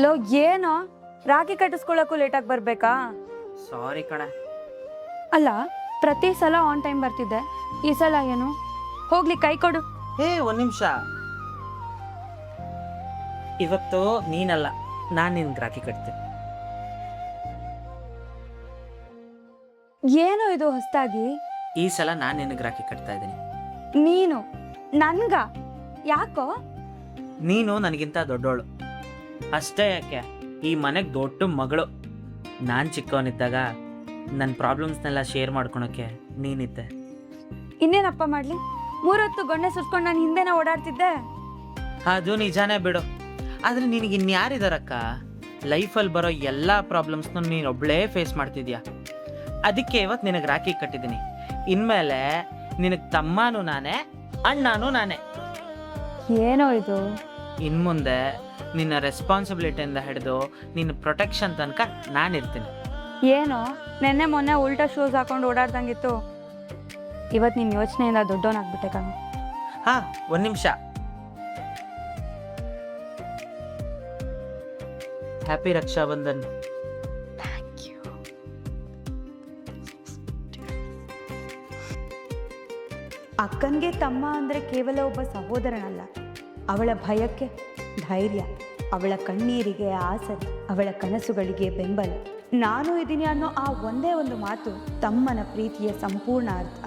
Low ಏನೋ ರಾಖಿ ಕಟ್ಟಿಸ್ಕೊಳ್ಳೋಕ್ಕೂ ಲೇಟಾಗಿ ಬರ್ಬೇಕಾ? ಸಾರಿ ಕಣೆ. ಅಲ್ಲ, ಪ್ರತಿ ಸಲ ಆನ್ ಟೈಮ್ ಬರ್ತಿದ್ದೆ, ಈ ಸಲ ಏನು? ಹೋಗ್ಲಿ ಕೈ ಕೊಡು. ಒಂದು ನಿಮಿಷ. ಇವತ್ತು ನೀನಲ್ಲ, ನಾನು ನಿನ್ಗೆ ರಾಖಿ ಕಟ್ತೀನಿ. ಏನು ಇದು ಹೊಸದಾಗಿ? ಈ ಸಲ ನಾನು ನಿನಗೆ ರಾಖಿ ಕಟ್ತಾ ಇದ್ದೀನಿ. ನೀನು ನನ್ಗ? ಯಾಕೋ? ನೀನು ನನಗಿಂತ ದೊಡ್ಡೋಳು ಅಷ್ಟೇ. ಯಾಕೆ, ಈ ಮನೆಗೆ ದೊಡ್ಡ ಮಗಳು. ನಾನು ಚಿಕ್ಕವನಿದ್ದಾಗ ನನ್ನ ಪ್ರಾಬ್ಲಮ್ಸ್ನೆಲ್ಲ ಶೇರ್ ಮಾಡ್ಕೊಳಕ್ಕೆ ನೀನಿದ್ದೆ. ಇನ್ನೇನಪ್ಪ ಮಾಡ್ಲಿ? 3 ಹೊತ್ತು ಗೊಣ್ಣೆ ಸುಸ್ಕೊಂಡು ನಾನು ಹಿಂದೆನ ಓಡಾಡ್ತಿದ್ದೆ. ಅದು ನಿಜಾನೇ ಬಿಡು. ಆದರೆ ನಿನಗೆ ಇನ್ಯಾರಿದಾರಕ್ಕ? ಲೈಫಲ್ಲಿ ಬರೋ ಎಲ್ಲ ಪ್ರಾಬ್ಲಮ್ಸ್ನ ನೀನು ಒಬ್ಬಳೇ ಫೇಸ್ ಮಾಡ್ತಿದ್ಯಾ. ಅದಕ್ಕೆ ಇವತ್ತು ನಿನಗೆ ರಾಖಿ ಕಟ್ಟಿದ್ದೀನಿ. ಇನ್ಮೇಲೆ ನಿನಗೆ ತಮ್ಮನೂ ನಾನೇ, ಅಣ್ಣನೂ ನಾನೇ. ಏನೋ ಇದು? ಇನ್ಮುಂದೆ ನಿನ್ನ ರೆಸ್ಪಾನ್ಸಿಬಿಲಿಟಿಯಿಂದ ಹಿಡಿದು ನಿನ್ನ ಪ್ರೊಟೆಕ್ಷನ್ ತನಕ ನಾನಿರ್ತೀನಿ. ಏನೋ ನೆನ್ನೆ ಮೊನ್ನೆ ಉಲ್ಟಾ ಶೂಸ್ ಹಾಕೊಂಡು ಓಡಾಡ್ದಂಗಿತ್ತು, ಇವತ್ತು ನಿನ್ನ ಯೋಚನೆಯಿಂದ ದೊಡ್ಡವನಾಗ್ಬಿಟ್ಟೆ ಕಣ. ಹಾಂ, ಒಂದು ನಿಮಿಷ. ಹ್ಯಾಪಿ ರಕ್ಷಾಬಂಧನ್. ಅಕ್ಕನಿಗೆ ತಮ್ಮ ಅಂದರೆ ಕೇವಲ ಒಬ್ಬ ಸಹೋದರನಲ್ಲ, ಅವಳ ಭಯಕ್ಕೆ ಧೈರ್ಯ, ಅವಳ ಕಣ್ಣೀರಿಗೆ ಆಸರೆ, ಅವಳ ಕನಸುಗಳಿಗೆ ಬೆಂಬಲ. ನಾನು ಇದ್ದೀನಿ ಅನ್ನೋ ಆ ಒಂದೇ ಒಂದು ಮಾತು ತಮ್ಮನ ಪ್ರೀತಿಯ ಸಂಪೂರ್ಣ ಅರ್ಥ.